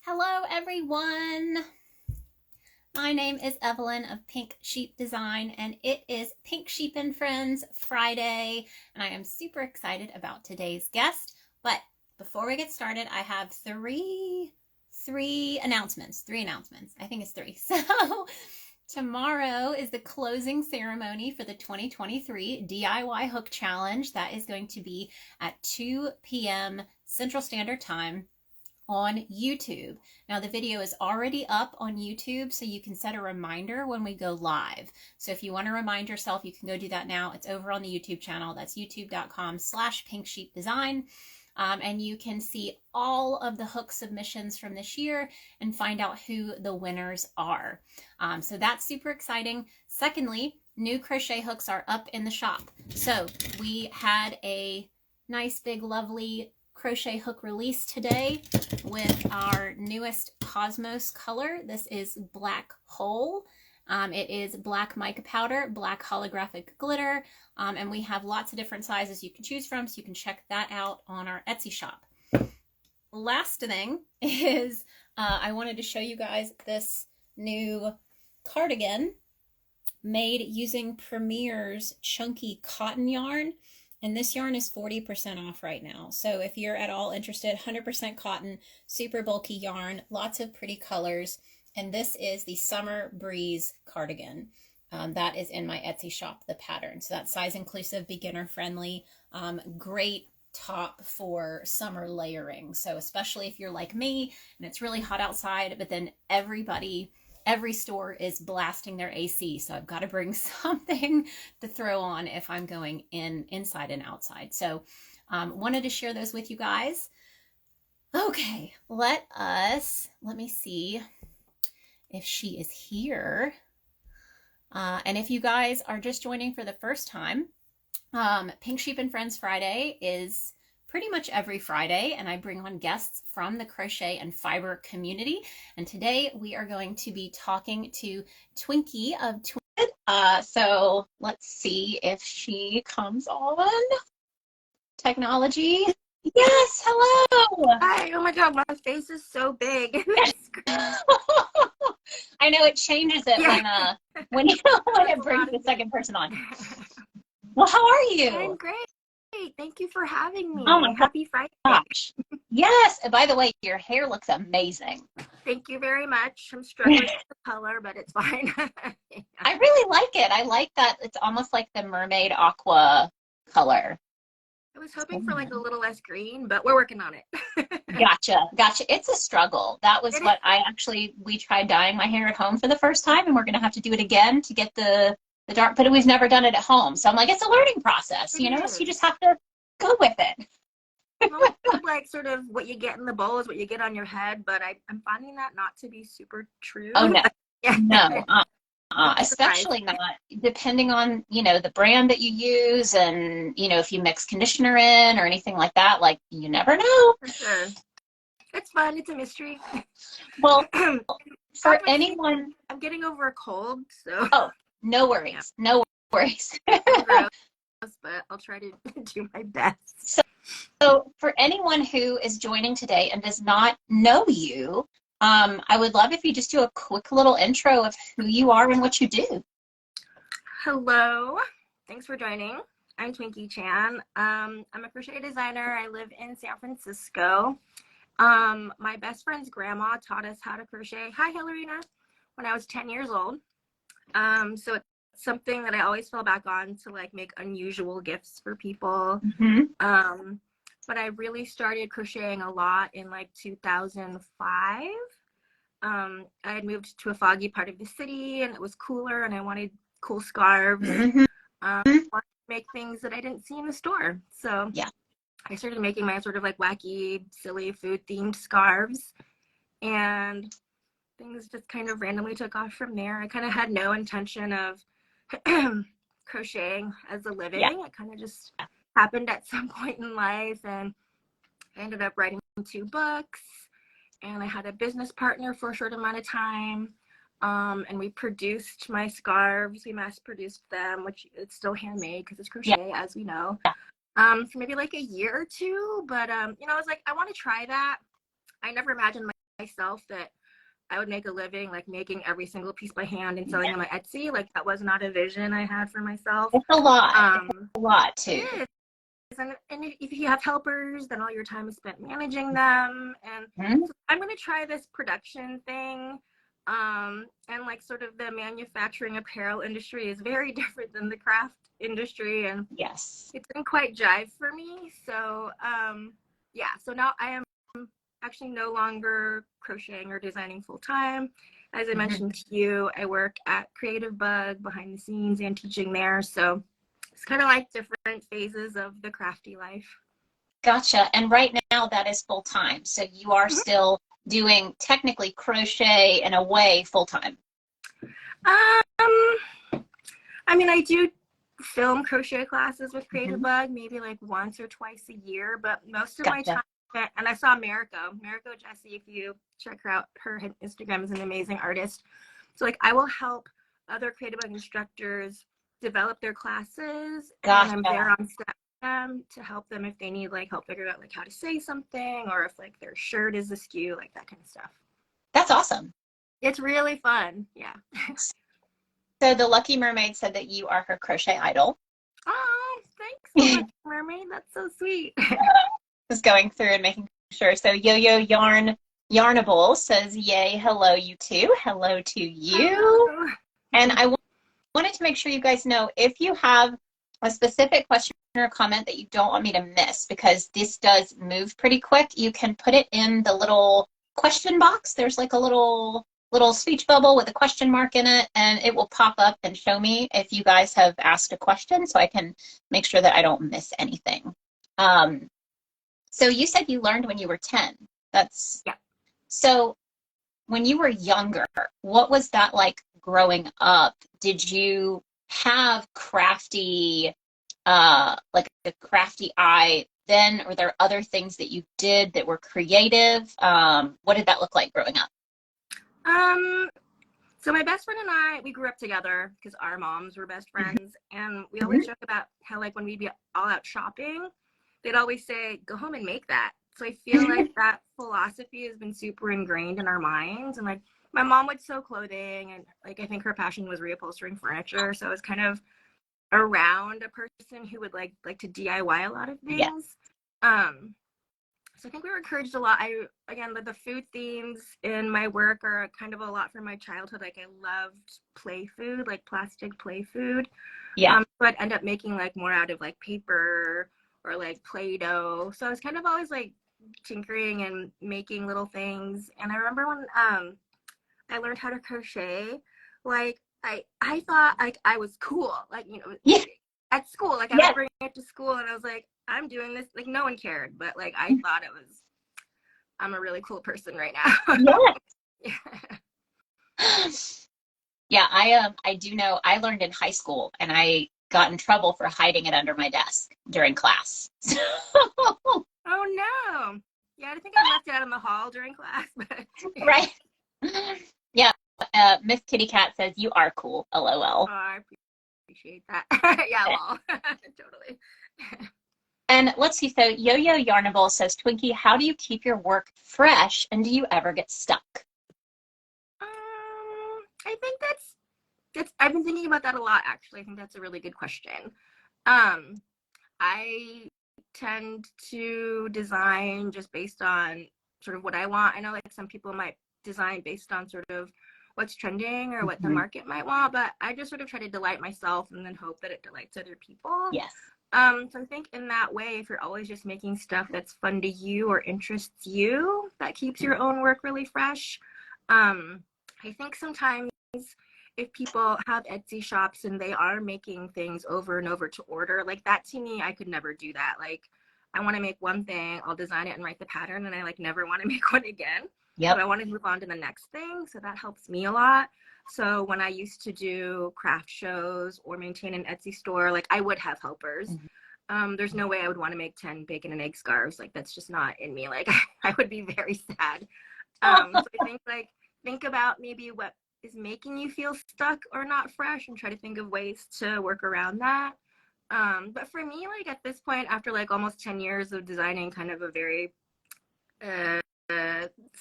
Hello everyone! My name is Evelyn of Pink Sheep Design and it is Pink Sheep and Friends Friday and I am super excited about today's guest. But before we get started, I have three announcements. I think it's three. So tomorrow is the closing ceremony for the 2023 DIY Hook Challenge. That is going to be at 2 p.m. Central Standard Time on YouTube. Now the video is already up on YouTube, so you can set a reminder when we go live. So if you want to remind yourself, you can go do that now. It's over on the YouTube channel. That's youtube.com/pinksheepdesign. And you can see all of the hook submissions from this year and find out who the winners are. So that's super exciting. Secondly, new crochet hooks are up in the shop. So we had a nice big lovely crochet hook release today with our newest Cosmos color. This is Black Hole. It is black mica powder, black holographic glitter, and we have lots of different sizes you can choose from, so you can check that out on our Etsy shop. Last thing is I wanted to show you guys this new cardigan made using Premier's chunky cotton yarn. And this yarn is 40% off right now. So if you're at all interested, 100% cotton, super bulky yarn, lots of pretty colors. And this is the Summer Breeze cardigan. That is in my Etsy shop, the pattern. So that's size inclusive, beginner friendly, great top for summer layering. So especially if you're like me and it's really hot outside, but then every store is blasting their AC, so I've got to bring something to throw on if I'm going inside and outside. So wanted to share those with you guys. Okay, let me see if she is here. And if you guys are just joining for the first time, Pink Sheep and Friends Friday is pretty much every Friday, and I bring on guests from the crochet and fiber community. And today we are going to be talking to Twinkie of Twinkie. So let's see if she comes on. Technology. Yes, hello. Hi. Oh my God, my face is so big. I know it changes it when it brings the second person on. Well, how are you? I'm great. Thank you for having me. Oh my Happy Friday. gosh. Yes. And by the way, your hair looks amazing. Thank you very much. I'm struggling with the color, but it's fine. I really like it. I like that it's almost like the mermaid aqua color. I was hoping for like a little less green, but we're working on it. Gotcha. It's a struggle. That was what we tried dyeing my hair at home for the first time, and we're going to have to do it again to get the dark, but we've never done it at home. So I'm like, it's a learning process, you know, so you just have to go with it. Well, like sort of what you get in the bowl is what you get on your head, but I'm finding that not to be super true. Oh, no. Yeah. No. Especially not depending on, you know, the brand that you use and, you know, if you mix conditioner in or anything like that, like you never know. For sure. It's fun. It's a mystery. Well, for anyone. I'm getting over a cold, so. Oh, no worries. Yeah. No worries. Gross, but I'll try to do my best. So for anyone who is joining today and does not know you, I would love if you just do a quick little intro of who you are and what you do. Hello. Thanks for joining. I'm Twinkie Chan. I'm a crochet designer. I live in San Francisco. My best friend's grandma taught us how to crochet. Hi, Hilarina. When I was 10 years old. So it's something that I always fall back on to like make unusual gifts for people. Mm-hmm. But I really started crocheting a lot in like 2005. I had moved to a foggy part of the city and it was cooler and I wanted cool scarves. Mm-hmm. I wanted to make things that I didn't see in the store. So yeah, I started making my sort of like wacky, silly food themed scarves, and things just kind of randomly took off from there. I kind of had no intention of crocheting as a living. Yeah. It kind of just happened at some point in life, and I ended up writing 2 books, and I had a business partner for a short amount of time, and we produced my scarves. We mass produced them, which it's still handmade because it's crochet, as we know, for maybe like a year or 2. But you know, I was like, I want to try that. I never imagined myself that I would make a living like making every single piece by hand and selling them on Etsy. Like that was not a vision I had for myself. It's a lot. It's a lot too. It is. And if you have helpers, then all your time is spent managing them. And so I'm going to try this production thing. And like sort of the manufacturing apparel industry is very different than the craft industry. And yes, it didn't quite jive for me. So yeah, so now I am actually no longer crocheting or designing full time. As I mentioned to you, I work at Creative Bug behind the scenes and teaching there. So it's kind of like different phases of the crafty life. Gotcha. And right now that is full time. So you are still doing technically crochet in a way full time. I mean, I do film crochet classes with Creative Bug maybe like once or twice a year, but most of my time, and I saw Mariko Jesse, if you check her out, her Instagram is an amazing artist. So like I will help other Creative Bug instructors develop their classes, and I'm there on set with them to help them if they need like help figure out like how to say something, or if like their shirt is askew, like that kind of stuff. That's awesome. It's really fun. Yeah. So the Lucky Mermaid said that you are her crochet idol. Oh, thanks, Lucky Mermaid. That's so sweet. Just going through and making sure. So Yo-Yo Yarnable says, yay, hello, you too. Hello to you. Hello. And I wanted to make sure you guys know if you have a specific question or comment that you don't want me to miss, because this does move pretty quick, you can put it in the little question box. There's like a little speech bubble with a question mark in it, and it will pop up and show me if you guys have asked a question, so I can make sure that I don't miss anything. So you said you learned when you were 10. That's So when you were younger, what was that like growing up? Did you have crafty, like a crafty eye then? Or were there other things that you did that were creative? What did that look like growing up? So my best friend and I, we grew up together because our moms were best friends. And we always joke about how like when we'd be all out shopping, they'd always say, go home and make that. So I feel like that philosophy has been super ingrained in our minds. And like my mom would sew clothing, and like I think her passion was reupholstering furniture. So I was kind of around a person who would like to DIY a lot of things. So I think we were encouraged a lot. Again, the food themes in my work are kind of a lot from my childhood. Like I loved play food, like plastic play food. So I'd end up making like more out of like paper or like Play-Doh. So I was kind of always like tinkering and making little things. And I remember when I learned how to crochet, like I thought like I was cool, like, you know, at school, like I was bringing it to school and I was like, I'm doing this, like no one cared, but like I thought I'm a really cool person right now. I do know I learned in high school, and I got in trouble for hiding it under my desk during class. Oh no. Yeah, I think I left it out in the hall during class, but right. Yeah. Miss Kitty Cat says you are cool. LOL. Oh, I appreciate that. Yeah, well, totally. And let's see. So Yo-Yo Yarnable says, Twinkie, how do you keep your work fresh, and do you ever get stuck? I think that's I've been thinking about that a lot, actually. I think that's a really good question. I tend to design just based on sort of what I want. I know like some people might design based on sort of what's trending or what the market might want, but I just sort of try to delight myself and then hope that it delights other people. Yes. So I think in that way, if you're always just making stuff that's fun to you or interests you, that keeps your own work really fresh. I think sometimes if people have Etsy shops and they are making things over and over to order, like that to me, I could never do that. Like I want to make one thing, I'll design it and write the pattern, and I like never want to make one again. But I want to move on to the next thing. So that helps me a lot. So when I used to do craft shows or maintain an Etsy store, like I would have helpers. There's no way I would want to make 10 bacon and egg scarves. Like that's just not in me. Like I would be very sad. So I think about maybe what is making you feel stuck or not fresh, and try to think of ways to work around that. But for me, like at this point, after like almost 10 years of designing kind of a very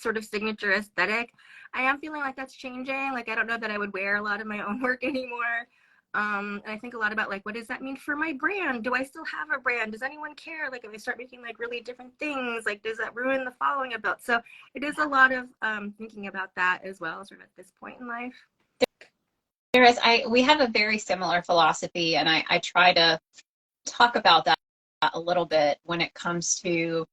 sort of signature aesthetic. I am feeling like that's changing. Like, I don't know that I would wear a lot of my own work anymore. And I think a lot about like, what does that mean for my brand? Do I still have a brand? Does anyone care? Like, if I start making like really different things, like, does that ruin the following about? So it is a lot of thinking about that as well, sort of at this point in life. We have a very similar philosophy, and I try to talk about that a little bit when it comes to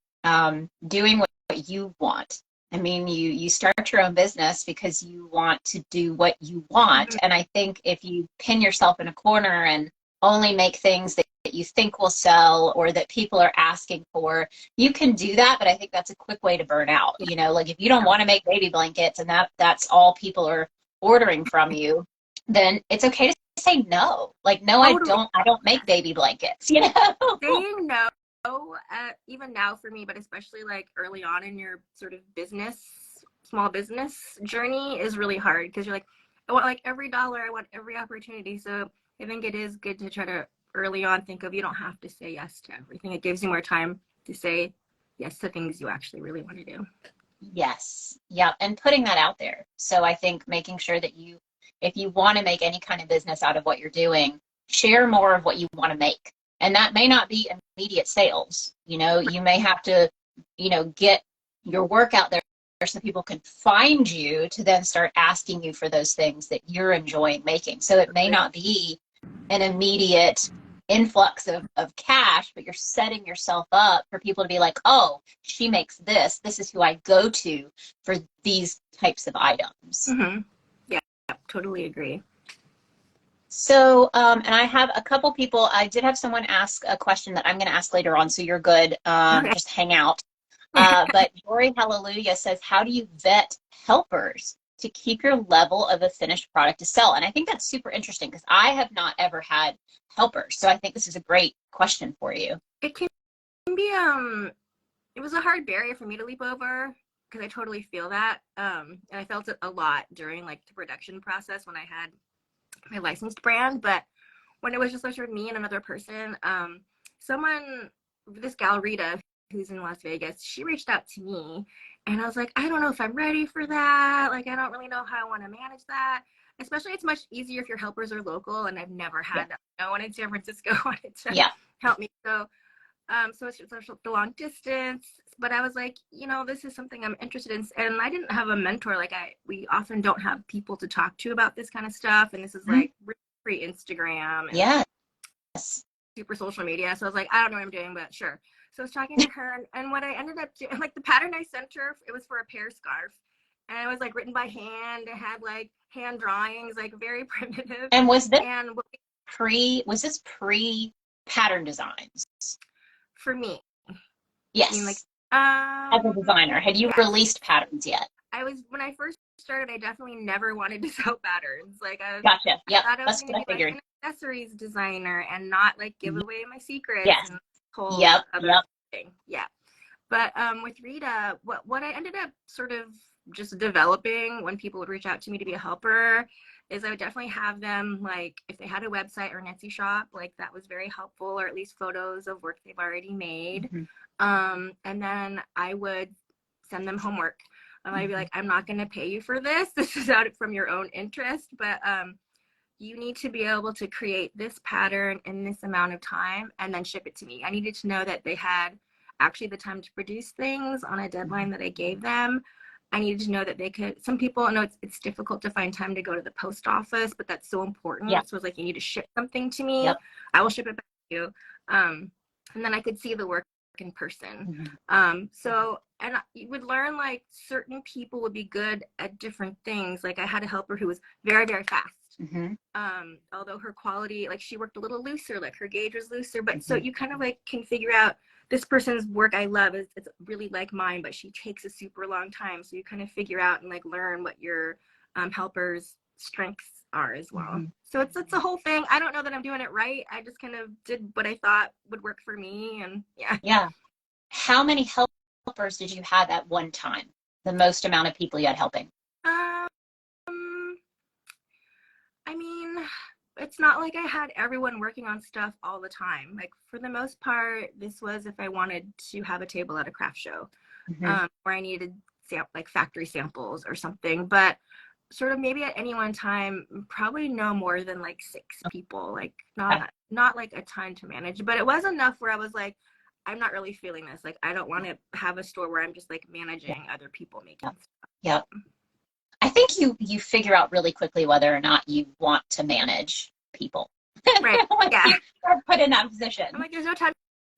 doing what you want. I mean, you start your own business because you want to do what you want. And I think if you pin yourself in a corner and only make things that you think will sell or that people are asking for, you can do that. But I think that's a quick way to burn out. You know, like if you don't want to make baby blankets and that's all people are ordering from you, then it's okay to say no. Like, no, Totally. I don't make baby blankets, you know? Saying no, even now for me, but especially like early on in your sort of small business journey is really hard, because you're like, I want like every dollar, I want every opportunity. So I think it is good to try to early on think of, you don't have to say yes to everything. It gives you more time to say yes to things you actually really want to do. Yes. Yeah. And putting that out there. So I think making sure that if you want to make any kind of business out of what you're doing, share more of what you want to make. And that may not be immediate sales. You know, you may have to, get your work out there so people can find you to then start asking you for those things that you're enjoying making. So it may not be an immediate influx of cash, but you're setting yourself up for people to be like, oh, she makes this. This is who I go to for these types of items. Mm-hmm. Yeah, totally agree. So, and I have a couple people, I did have someone ask a question that I'm going to ask later on, so you're good. Okay. Just hang out. But Jory Hallelujah says, how do you vet helpers to keep your level of a finished product to sell? And I think that's super interesting because I have not ever had helpers. So I think this is a great question for you. It can be, it was a hard barrier for me to leap over, because I totally feel that. And I felt it a lot during like the production process when I had my licensed brand. But when it was just sort of me and another person, this gal Rita, who's in Las Vegas, she reached out to me, and I was like, I don't know if I'm ready for that. Like, I don't really know how I want to manage that. Especially, it's much easier if your helpers are local, and I've never had no one in San Francisco wanted to help me. So it's just the long distance. But I was like, this is something I'm interested in. And I didn't have a mentor. Like, we often don't have people to talk to about this kind of stuff. And this is like pre-Instagram. And super social media. So I was like, I don't know what I'm doing, but sure. So I was talking to her, and what I ended up doing, like the pattern I sent her, it was for a pear scarf. And it was like written by hand. It had like hand drawings, like very primitive. And was this pre-pattern designs? For me. Yes. I mean, like, as a designer, had you released patterns yet? When I first started, I definitely never wanted to sell patterns. Like, Gotcha. Yeah, I thought I was going to be like an accessories designer and not like give away my secrets. Yes. And whole other thing. Yeah. But with Rita, what I ended up sort of just developing when people would reach out to me to be a helper is I would definitely have them, like, if they had a website or an Etsy shop, like that was very helpful, or at least photos of work they've already made. And then I would send them homework. I'd be like, I'm not going to pay you for this. This is out from your own interest, but you need to be able to create this pattern in this amount of time and then ship it to me. I needed to know that they had actually the time to produce things on a deadline that I gave them. I needed to know that they could, some people know it's difficult to find time to go to the post office, but that's so important. So it's like, you need to ship something to me. I will ship it back to you. And then I could see the work in person. And you would learn like certain people would be good at different things. Like I had a helper who was very, very fast. Although her quality, like she worked a little looser, like her gauge was looser, but so you kind of like can figure out this person's work I love is it's really like mine, but she takes a super long time. So you kind of figure out and like learn what your helper's strengths are as well. So it's a whole thing. I don't know that I'm doing it right. I just kind of did what I thought would work for me, and How many helpers did you have at one time? The most amount of people you had helping? I mean, it's not like I had everyone working on stuff all the time. Like for the most part, this was if I wanted to have a table at a craft show, or I needed like factory samples or something, but sort of maybe at any one time, probably no more than like 6 people, like not like a ton to manage, but it was enough where I was like, I'm not really feeling this. Like, I don't want to have a store where I'm just like managing other people making stuff. Yep. I think you figure out really quickly whether or not you want to manage people. Right. Yeah. You're put in that position. I'm like, there's no time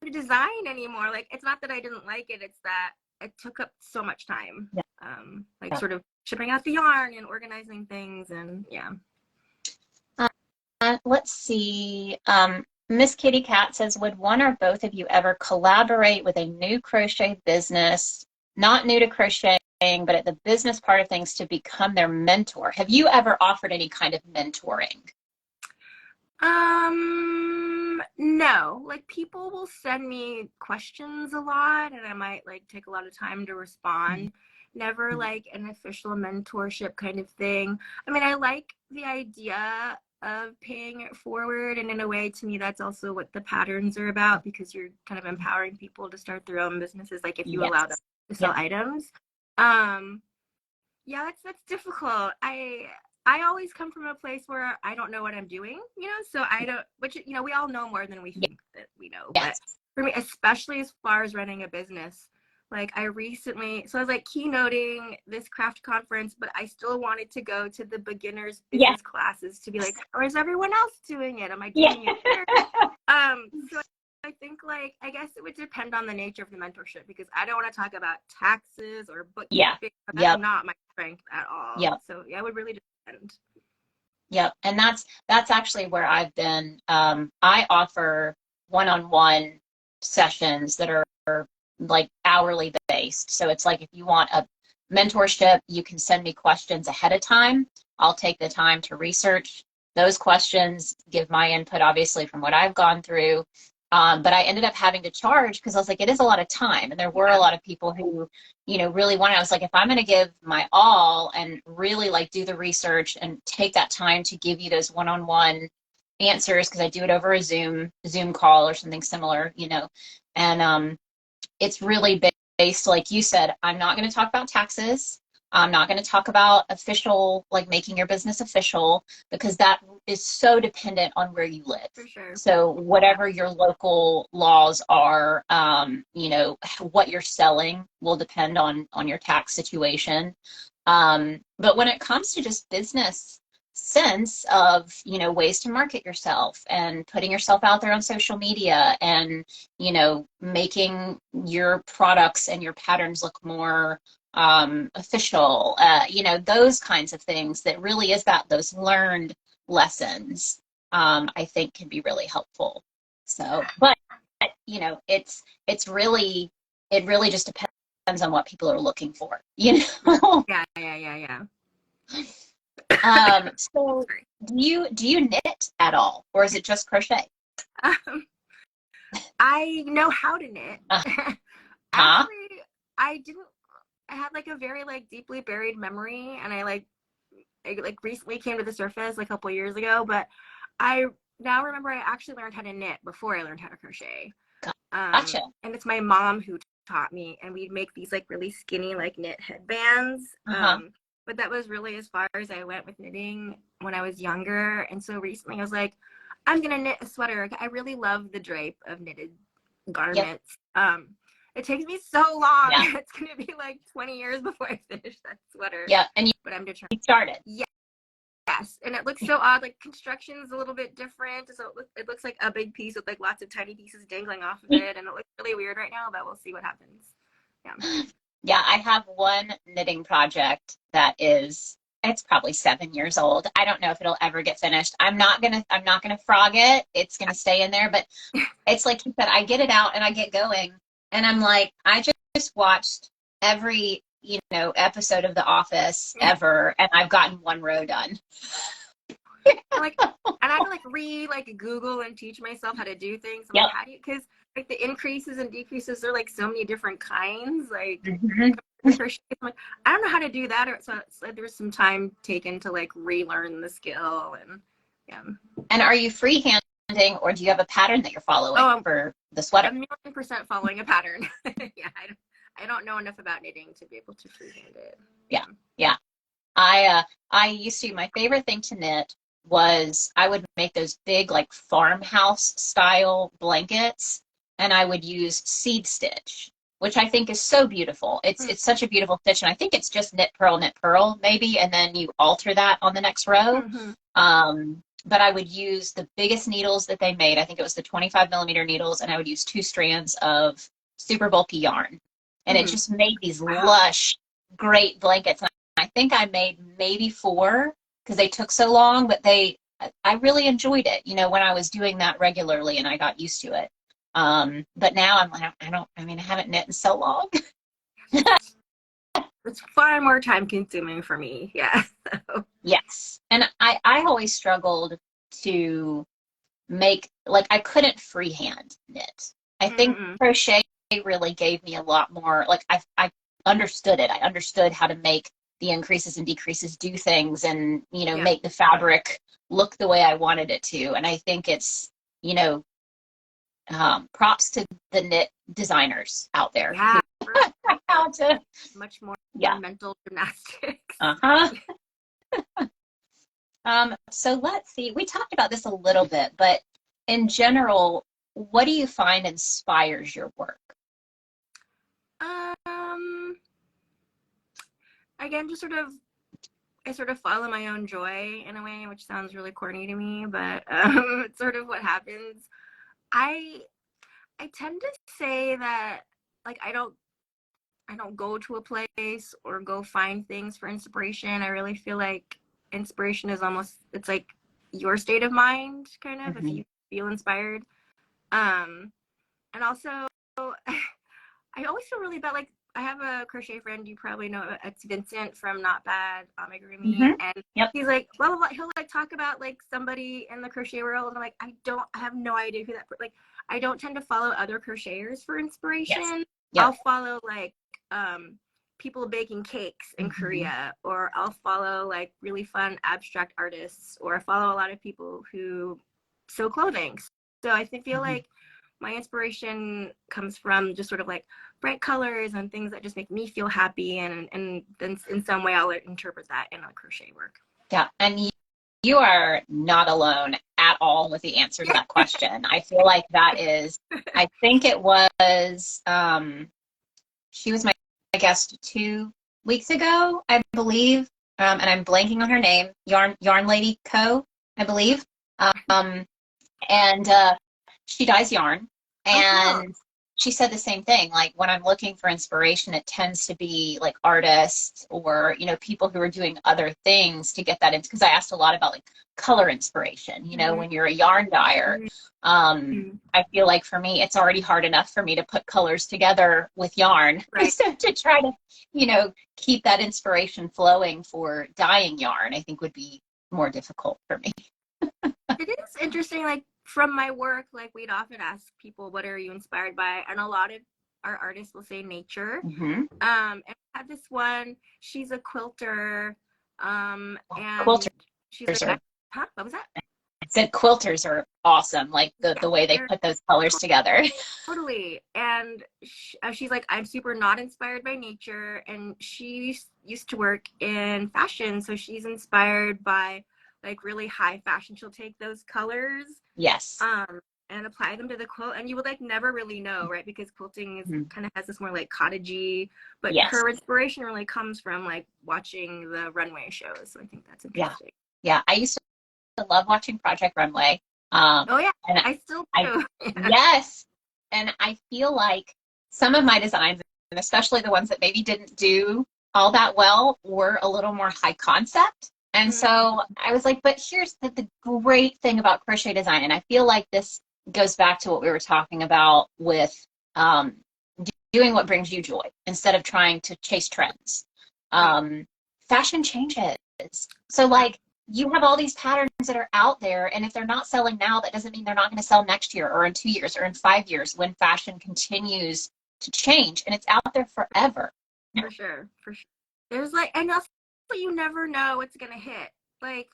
to design anymore. Like, it's not that I didn't like it, it's that it took up so much time. Yeah. Like sort of shipping out the yarn and organizing things, and yeah. Let's see. Miss Kitty Cat says, would one or both of you ever collaborate with a new crochet business, not new to crocheting, but at the business part of things, to become their mentor? Have you ever offered any kind of mentoring? No, like people will send me questions a lot and I might like take a lot of time to respond. Never like an official mentorship kind of thing. I mean, I like the idea of paying it forward, and in a way, to me, that's also what the patterns are about, because you're kind of empowering people to start their own businesses, like if you allow them to sell items. Yeah, that's difficult. I always come from a place where I don't know what I'm doing, you know, so I don't, which, you know, we all know more than we think that we know. But for me, especially as far as running a business, like I recently, so I was like keynoting this craft conference, but I still wanted to go to the beginners business classes to be like, or is everyone else doing it? Am I doing it here? So I think, like, I guess it would depend on the nature of the mentorship, because I don't want to talk about taxes or bookkeeping. That's not my strength at all. So yeah, it would really depend. Yep. And that's actually where I've been. I offer one-on-one sessions that are like hourly based. So it's like, if you want a mentorship, you can send me questions ahead of time. I'll take the time to research those questions, give my input, obviously, from what I've gone through. But I ended up having to charge because I was like, it is a lot of time. And there were a lot of people who, you know, really wanted, I was like, if I'm going to give my all and really like do the research and take that time to give you those one-on-one answers, because I do it over a Zoom call or something similar, you know, and it's really based, like you said, I'm not going to talk about taxes. I'm not going to talk about official, like making your business official, because that is so dependent on where you live. For sure. So whatever your local laws are, you know, what you're selling will depend on your tax situation. But when it comes to just business sense of, you know, ways to market yourself and putting yourself out there on social media and, you know, making your products and your patterns look more official, you know, those kinds of things, that really is that those learned lessons, I think can be really helpful. So, but you know, it really just depends on what people are looking for, you know. Yeah. So do you knit at all, or is it just crochet? I know how to knit. Actually, I had like a very like deeply buried memory, and I recently came to the surface like a couple years ago, but I now remember I actually learned how to knit before I learned how to crochet. Gotcha. And it's my mom who taught me, and we'd make these like really skinny like knit headbands. But that was really as far as I went with knitting when I was younger. And so recently I was like, I'm gonna knit a sweater. I really love the drape of knitted garments. It takes me so long. It's gonna be like 20 years before I finish that sweater. But I'm determined. You started. Yes, and it looks so odd. Like construction's a little bit different, so it looks like a big piece with like lots of tiny pieces dangling off of it, and it looks really weird right now. But we'll see what happens. Yeah, I have one knitting project that it's probably 7 years old. I don't know if it'll ever get finished. I'm not gonna frog it. It's gonna stay in there. But it's like you said, I get it out and I get going, and I'm like, I just watched every, you know, episode of The Office ever, and I've gotten one row done. And I had to like Google and teach myself how to do things. I'm like, how do you? Because like the increases and decreases, there are like so many different kinds. Like, I'm like, I don't know how to do that. So there was some time taken to like relearn the skill, and And are you freehanding, or do you have a pattern that you're following for the sweater? I'm 1,000,000% following a pattern. I don't know enough about knitting to be able to freehand it. Yeah. Yeah. I used to, my favorite thing to knit was I would make those big like farmhouse style blankets, and I would use seed stitch, which I think is so beautiful. It's such a beautiful stitch, and I think it's just knit purl maybe, and then you alter that on the next row. But I would use the biggest needles that they made. I think it was the 25 millimeter needles, and I would use 2 strands of super bulky yarn, and it just made these lush, great blankets. And I think I made maybe 4 because they took so long, but I really enjoyed it, you know, when I was doing that regularly and I got used to it. But now I'm like, I haven't knit in so long. It's far more time consuming for me. Yeah. So. Yes. And I always struggled to make, like, I couldn't freehand knit. I think crochet really gave me a lot more, like, I understood it. I understood how to make the increases and decreases do things and, you know, make the fabric look the way I wanted it to. And I think it's, you know, props to the knit designers out there. Yeah. How to, much more mental gymnastics. So let's see. We talked about this a little bit, but in general, what do you find inspires your work? Again, just I sort of follow my own joy in a way, which sounds really corny to me, but it's sort of what happens. I tend to say that, like, I don't go to a place or go find things for inspiration. I really feel like inspiration is it's like your state of mind, kind of, if you feel inspired. And also, I always feel really bad. Like, I have a crochet friend, you probably know, it's Vincent from Not Bad Amigurumi, and he's like, blah, blah, blah. He'll like talk about like somebody in the crochet world, and I'm like, I have no idea who that, like, I don't tend to follow other crocheters for inspiration. I'll follow like people baking cakes in Korea, or I'll follow like really fun abstract artists, or I follow a lot of people who sew clothing. So I feel like my inspiration comes from just sort of like bright colors and things that just make me feel happy, and then in some way I'll interpret that in a crochet work. Yeah, and you are not alone at all with the answer to that question. I feel like that is, I think it was, she was my guest 2 weeks ago, I believe, and I'm blanking on her name, Yarn Lady Co., I believe, and she dyes yarn, and she said the same thing. Like, when I'm looking for inspiration, it tends to be like artists or, you know, people who are doing other things to get that into, because I asked a lot about like color inspiration, you know, when you're a yarn dyer. I feel like for me, it's already hard enough for me to put colors together with yarn. So to try to, you know, keep that inspiration flowing for dyeing yarn, I think would be more difficult for me. It is interesting, like, from my work, like, we'd often ask people, what are you inspired by? And a lot of our artists will say nature. And I had this one, she's a quilter, and quilters she's like, huh? What was that? I said quilters are awesome, like the way they put those colors together. Totally. And she's like, I'm super not inspired by nature, and she used to work in fashion, so she's inspired by like really high fashion. She'll take those colors and apply them to the quilt, and you would like never really know, right? Because quilting is kind of has this more like cottagey, but her inspiration really comes from like watching the runway shows. So I think that's interesting. Yeah, I used to love watching Project Runway. And I still do. Yes, and I feel like some of my designs, and especially the ones that maybe didn't do all that well, were a little more high concept. And so I was like, but here's the great thing about crochet design, and I feel like this goes back to what we were talking about with doing what brings you joy instead of trying to chase trends. Fashion changes. So like, you have all these patterns that are out there, and if they're not selling now, that doesn't mean they're not going to sell next year or in 2 years or in 5 years, when fashion continues to change, and it's out there forever. For sure. There's like, and also you never know what's gonna hit. Like,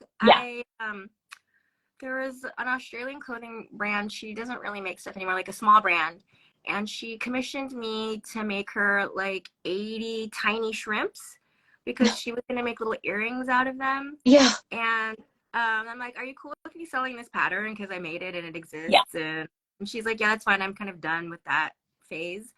there was an Australian clothing brand. She doesn't really make stuff anymore, like a small brand, and she commissioned me to make her like 80 tiny shrimps because she was going to make little earrings out of them. Yeah. And I'm like, are you cool with me selling this pattern? Because I made it and it Yeah. exists. And she's like, yeah, that's fine. I'm kind of done with that phase.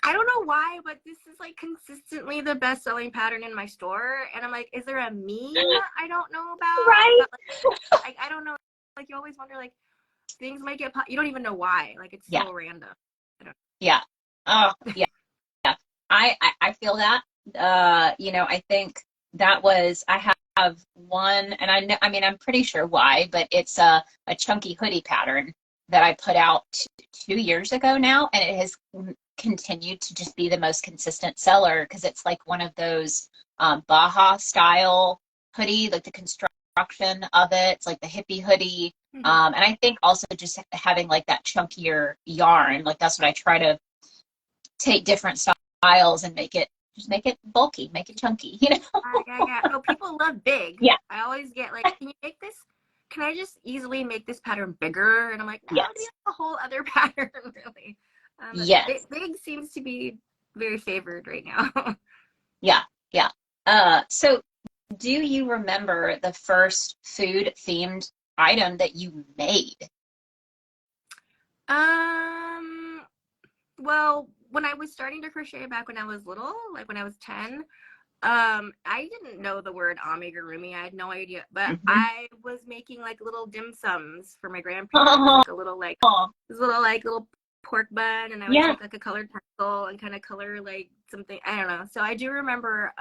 I don't know why, but this is like consistently the best selling pattern in my store. And I'm like, is there a meme I don't know about? Right. But like, I don't know. Like, you always wonder, like, things might get, you don't even know why. Like, it's Yeah. so random. Yeah. Oh, yeah. Yeah. I feel that. You know, I think that was, I have one, and I know, I mean, I'm pretty sure why, but it's a chunky hoodie pattern that I put out 2 years ago now, and it has continued to just be the most consistent seller because it's like one of those Baja style hoodie, like the construction of it. It's like the hippie hoodie. And I think also just having like that chunkier yarn, like that's what I try to take different styles and make it bulky, make it chunky, you know? Yeah. Oh, people love big. Yeah. I always get like, can you make this? Can I just easily make this pattern bigger? And I'm like, no, Yes. it's a whole other pattern, really. Yes. Big seems to be very favored right now. Yeah. Yeah. So do you remember the first food themed item that you made? Well, when I was starting to crochet back when I was little, like when I was 10, I didn't know the word amigurumi. I had no idea, but Mm-hmm. I was making like little dim sums for my grandparents, Oh, like a little like this little pork bun, and I would yeah. take like a colored pencil and kind of color like something. I don't know. So I do remember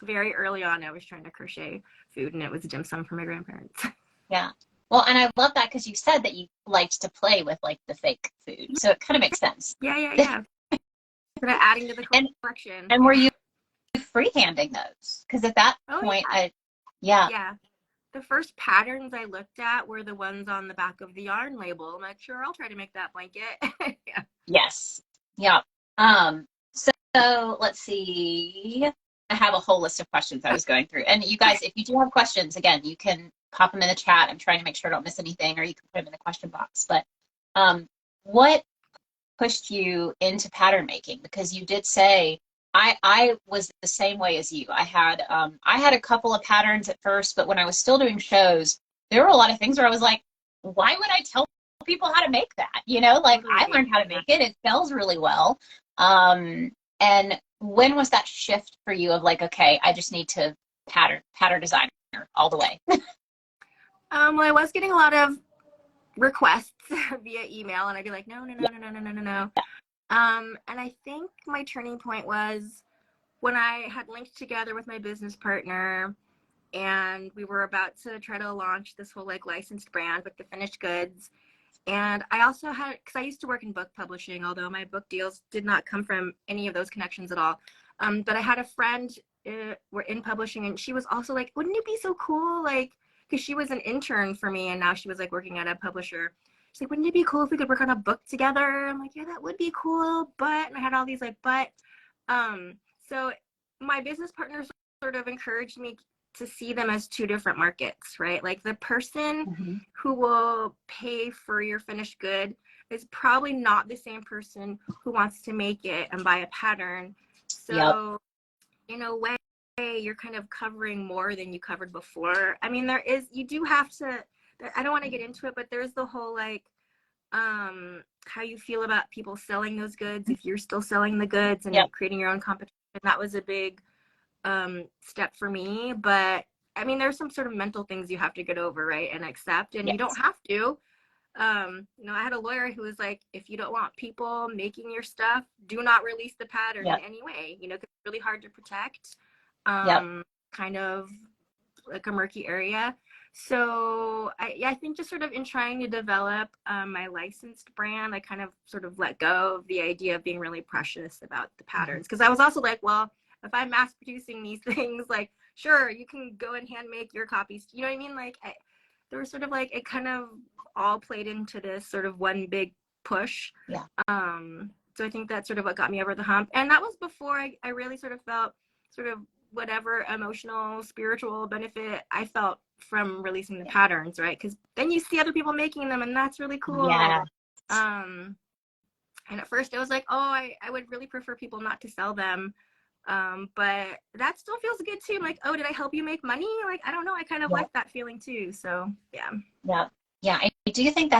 very early on I was trying to crochet food, and it was a dim sum for my grandparents. Yeah. Well, and I love that because you said that you liked to play with like the fake food. So it kind of makes sense. Yeah. Kind of adding to the And collection. and were you freehanding those? Because at that Oh point, yeah, yeah. yeah. The first patterns I looked at were the ones on the back of the yarn label. I'm like, sure, I'll try to make that blanket. Yeah. Yes. Yeah. So let's see. I have a whole list of questions I was going through. And you guys, if you do have questions, again, you can pop them in the chat. I'm trying to make sure I don't miss anything, or you can put them in the question box. But what pushed you into pattern making? Because you did say I was the same way as you. I had a couple of patterns at first, but when I was still doing shows, there were a lot of things where I was like, why would I tell people how to make that? You know, like I learned how to make it. It sells really well. And when was that shift for you of like, okay, I just need to pattern designer all the way? Well, I was getting a lot of requests via email, and I'd be like, no. And I think my turning point was when I had linked together with my business partner, and we were about to try to launch this whole like licensed brand with the finished goods. And I also had, because I used to work in book publishing, although my book deals did not come from any of those connections at all. But I had a friend were in publishing, and she was also like, wouldn't it be so cool? Like, because she was an intern for me, and now she was like working at a publisher. She's like, wouldn't it be cool if we could work on a book together? I'm like, yeah, that would be cool. But, and I had all these like, so my business partners sort of encouraged me to see them as two different markets, right? Like the person who will pay for your finished good is probably not the same person who wants to make it and buy a pattern. So in a way, you're kind of covering more than you covered before. I mean, you do have to, I don't want to get into it, but there's the whole like, how you feel about people selling those goods, if you're still selling the goods and creating your own competition. That was a big step for me. But I mean, there's some sort of mental things you have to get over, right, and accept, and you don't have to. I had a lawyer who was like, if you don't want people making your stuff, do not release the pattern in any way, because it's really hard to protect, kind of like a murky area. So I think just sort of in trying to develop my licensed brand, I kind of sort of let go of the idea of being really precious about the patterns, because I was also like, well, if I'm mass producing these things, like, sure, you can go and hand make your copies. You know what I mean? Like, there was sort of like, it kind of all played into this sort of one big push. So I think that's sort of what got me over the hump. And that was before I really sort of felt sort of whatever emotional, spiritual benefit I felt from releasing the patterns, right? Because then you see other people making them, and that's really cool. And at first it was like, oh, I would really prefer people not to sell them. But that still feels good too. I'm like, oh, did I help you make money? Like, I don't know. I kind of Yeah. like that feeling too. So yeah. Yeah. Yeah. I do think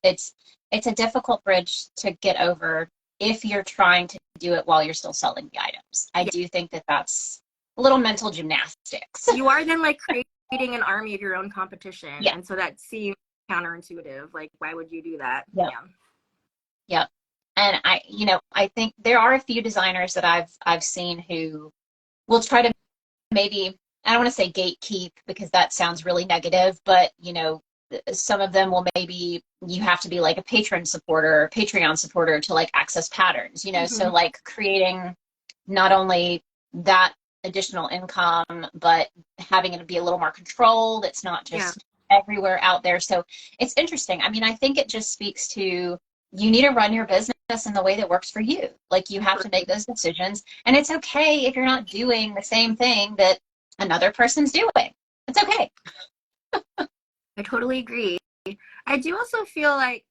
it's a difficult bridge to get over if you're trying to do it while you're still selling the items. I Yeah. do think that that's a little mental gymnastics. You are then like creating an army of your own competition. Yeah. And so that seems counterintuitive. Like, why would you do that? Yeah. Yeah. Yeah. And I think there are a few designers that I've seen who will try to maybe, I don't want to say gatekeep because that sounds really negative, but some of them will maybe you have to be like a Patreon supporter to like access patterns, so Mm-hmm. like creating not only that additional income, but having it be a little more controlled. It's not Yeah. just everywhere out there. So it's interesting. I mean, I think it just speaks to you need to run your business in the way that works for you. Like you have to make those decisions. And it's okay if you're not doing the same thing that another person's doing. It's okay. I totally agree. I do also feel like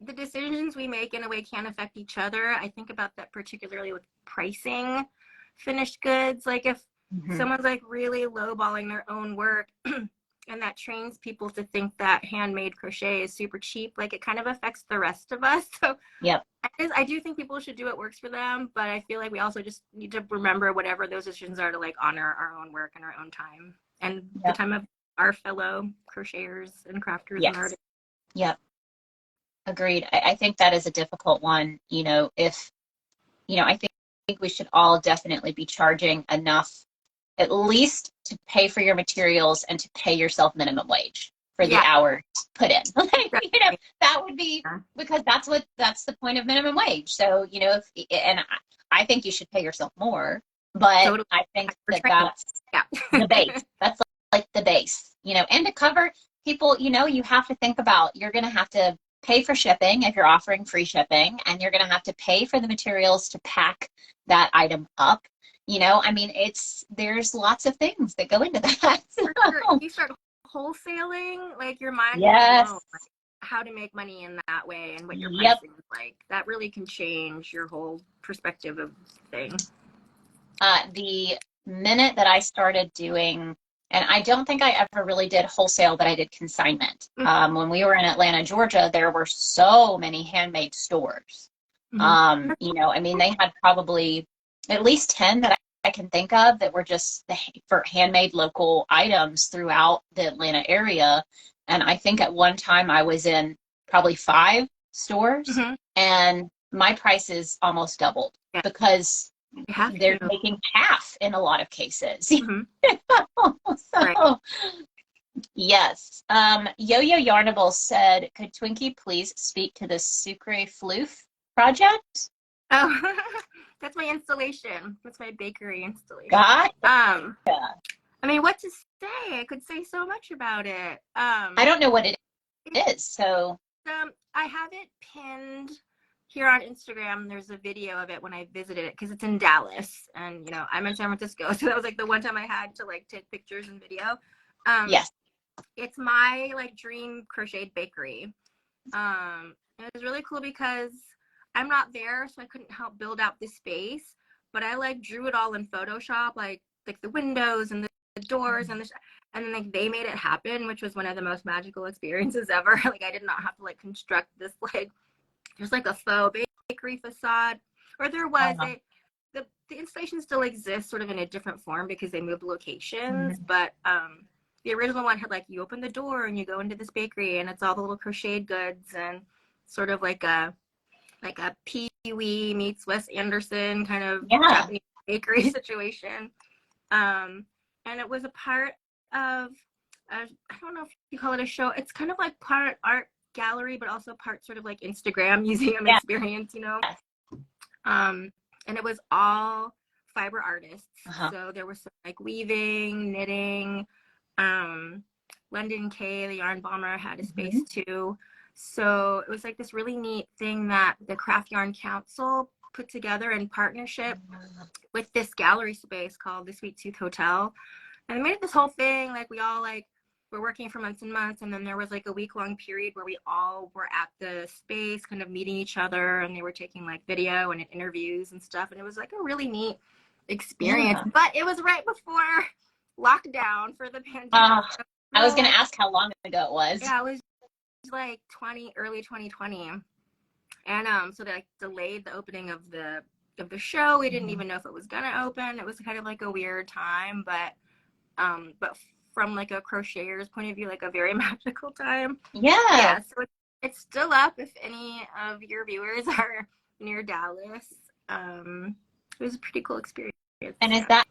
the decisions we make in a way can affect each other. I think about that particularly with pricing finished goods. Like if Mm-hmm. someone's like really lowballing their own work and that trains people to think that handmade crochet is super cheap, like it kind of affects the rest of us. So Yep. I do think people should do what works for them, but I feel like we also just need to remember whatever those decisions are to like honor our own work and our own time and the Yep. time of our fellow crocheters and crafters and Yes. artists. Yep. Agreed. I think that is a difficult one. If, I think we should all definitely be charging enough, at least to pay for your materials and to pay yourself minimum wage for the Yeah, hours put in. definitely. That would be because that's the point of minimum wage. So, and I think you should pay yourself more, but Totally. I think For that training. that's the Yeah. base. That's like the base, and to cover people, you have to think about you're going to have to pay for shipping if you're offering free shipping, and you're going to have to pay for the materials to pack that item up. I mean, there's lots of things that go into that. For sure. If you start wholesaling, like your mind will be Yes. blown. Like, how to make money in that way and what your Yep. pricing is like. That really can change your whole perspective of things. The minute that I started doing, and I don't think I ever really did wholesale, but I did consignment. When we were in Atlanta, Georgia, there were so many handmade stores. Mm-hmm. I mean, they had probably at least 10 that I can think of that were just for handmade local items throughout the Atlanta area. And I think at one time I was in probably 5 stores, Mm-hmm. and my prices almost doubled Yeah, because you have they're to. taking half in a lot of cases. Mm-hmm. Right. So, yes. Yo-Yo Yarnable said, could Twinkie please speak to the Sucre Floof project? Oh, that's my installation. That's my bakery installation. God. I mean, what to say? I could say so much about it. I don't know what it is, so. I have it pinned here on Instagram. There's a video of it when I visited it because it's in Dallas, and I'm in San Francisco, so that was like the one time I had to like take pictures and video. Yes. It's my like dream crocheted bakery. It was really cool because I'm not there, so I couldn't help build out the space, but I like drew it all in Photoshop, like the windows and the doors and and then like they made it happen, which was one of the most magical experiences ever. Like I did not have to like construct this like there's like a faux bakery facade, or there was the installation still exists sort of in a different form because they moved locations, but the original one had like you open the door and you go into this bakery and it's all the little crocheted goods and sort of like a Pee-wee meets Wes Anderson kind of Japanese bakery situation. And it was a part of I don't know if you call it a show. It's kind of like part art gallery, but also part sort of like Instagram museum experience, and it was all fiber artists. So there was some like weaving, knitting. London Kay, the yarn bomber, had a space too. So it was like this really neat thing that the Craft Yarn Council put together in partnership with this gallery space called the Sweet Tooth Hotel. And they made this whole thing, like we all like were working for months and months, and then there was like a week-long period where we all were at the space kind of meeting each other, and they were taking like video and interviews and stuff, and it was like a really neat experience. Yeah. But it was right before lockdown for the pandemic. I was going to ask how long ago it was. Yeah, it was like early 2020. And so they like delayed the opening of the show. We didn't even know if it was gonna open. It was kind of like a weird time, but from like a crocheter's point of view, like a very magical time. Yeah. So it's still up if any of your viewers are near Dallas. It was a pretty cool experience. And is that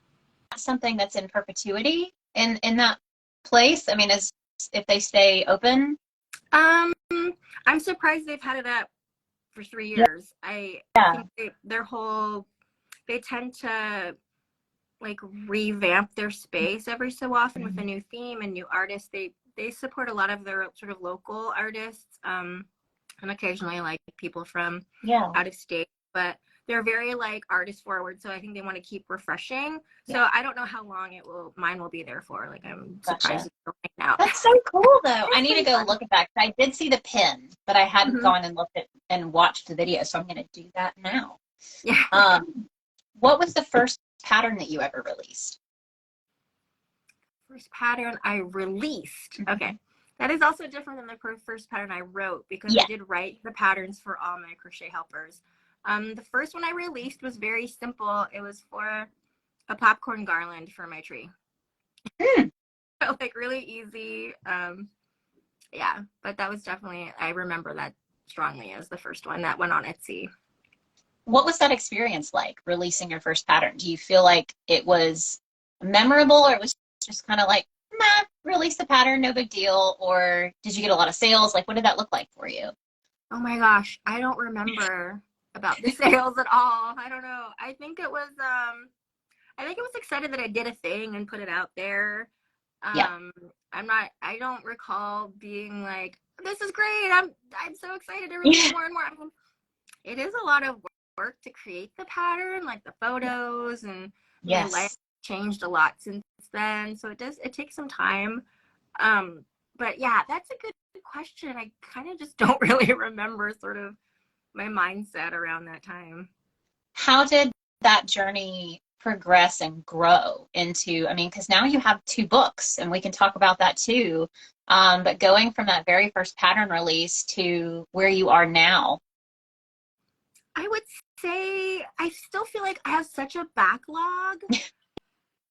something that's in perpetuity in that place? I mean, if they stay open? I'm surprised they've had it up for 3 years. I think they tend to like revamp their space every so often with a new theme and new artists. They support a lot of their sort of local artists, and occasionally like people from out of state, but they're very like artist forward, so I think they want to keep refreshing. So I don't know how long mine will be there for. Like, I'm surprised it's still hanging out. That's so cool though. I need to go look at that. I did see the pin, but I hadn't gone and looked at and watched the video, so I'm going to do that now. Yeah. What was the first pattern that you ever released? First pattern I released. Okay. That is also different than the first pattern I wrote, because I did write the patterns for all my crochet helpers. The first one I released was very simple. It was for a popcorn garland for my tree. So, like, really easy. But that was definitely, I remember that strongly as the first one that went on Etsy. What was that experience like, releasing your first pattern? Do you feel like it was memorable, or it was just kind of like, nah, release the pattern, no big deal? Or did you get a lot of sales? Like, what did that look like for you? Oh my gosh, I don't remember about the sales at all. I don't know. I think it was excited that I did a thing and put it out there. I don't recall being like, this is great. I'm so excited to release more and more. I mean, it is a lot of work to create the pattern, like the photos, and my life changed a lot since then. So it takes some time. But yeah, that's a good question. I kind of just don't really remember sort of my mindset around that time. How did that journey progress and grow into, I mean, because now you have 2 books, and we can talk about that too. But going from that very first pattern release to where you are now. I would say I still feel like I have such a backlog.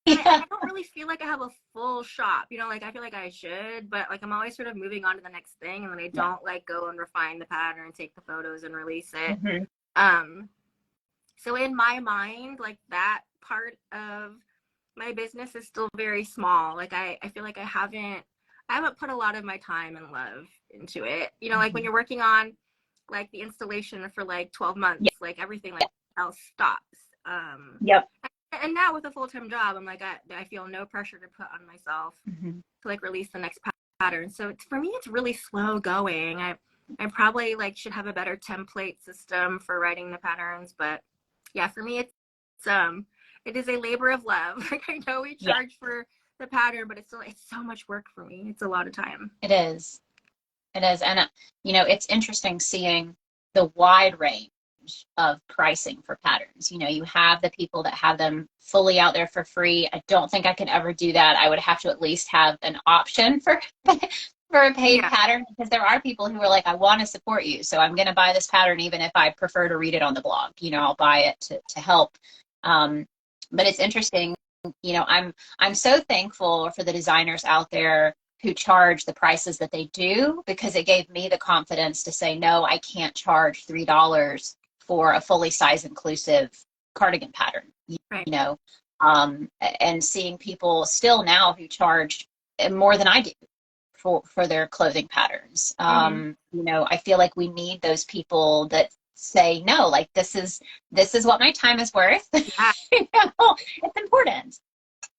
I don't really feel like I have a full shop, like I feel like I should, but like I'm always sort of moving on to the next thing, and then I don't like go and refine the pattern, take the photos and release it. So in my mind, like, that part of my business is still very small. Like I feel like I haven't put a lot of my time and love into it. Like when you're working on like the installation for like 12 months, like everything like else stops. And now with a full-time job, I'm like, I feel no pressure to put on myself to like release the next pattern. So for me, it's really slow going. I probably like should have a better template system for writing the patterns, but yeah, for me, it is a labor of love. Like, I know we charge for the pattern, but it's so much work for me. It's a lot of time. It is. And it's interesting seeing the wide range of pricing for patterns. You have the people that have them fully out there for free. I don't think I could ever do that. I would have to at least have an option for a paid pattern, because there are people who are like, I want to support you, so I'm going to buy this pattern even if I prefer to read it on the blog. I'll buy it to help. But it's interesting. I'm so thankful for the designers out there who charge the prices that they do, because it gave me the confidence to say, no, I can't charge $3 for a fully size inclusive cardigan pattern, and seeing people still now who charge more than I do for their clothing patterns. I feel like we need those people that say, no, like, this is what my time is worth. It's important.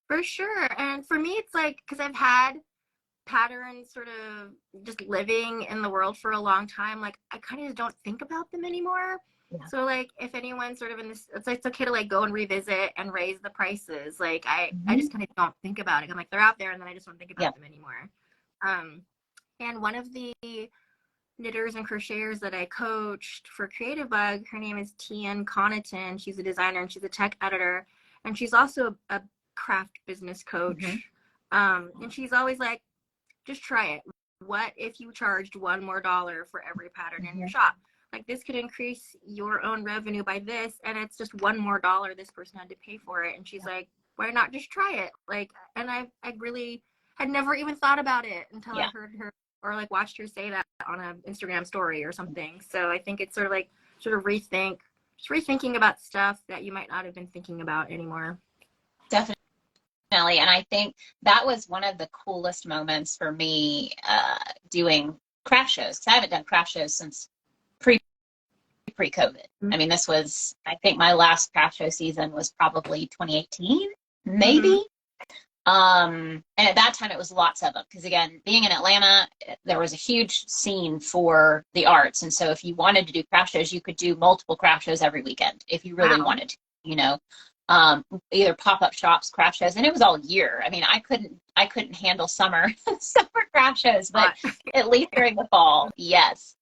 For sure. And for me, it's like, because I've had patterns sort of just living in the world for a long time, like I kind of don't think about them anymore. So like, if anyone's sort of in this, it's okay to like go and revisit and raise the prices. Like I just kind of don't think about it. I'm like, they're out there, and then I just don't think about them anymore. And one of the knitters and crocheters that I coached for Creative Bug, her name is Tian Connaughton. She's a designer and she's a tech editor, and she's also a craft business coach. And she's always like, just try it. What if you charged $1 more for every pattern in your shop? Like, this could increase your own revenue by this, and it's just $1 more this person had to pay for it. And she's like, why not just try it? Like, and I really had never even thought about it until I heard her or like watched her say that on an Instagram story or something. So I think it's sort of rethinking about stuff that you might not have been thinking about anymore. Definitely. And I think that was one of the coolest moments for me doing craft shows. I haven't done craft shows since pre-COVID. I mean, this was, I think my last craft show season was probably 2018, maybe. And at that time it was lots of them, because again, being in Atlanta, there was a huge scene for the arts. And so if you wanted to do craft shows, you could do multiple craft shows every weekend if you really wanted to, you know. Either pop-up shops, craft shows, and it was all year. I mean, I couldn't handle summer craft shows, but at least during the fall, yes.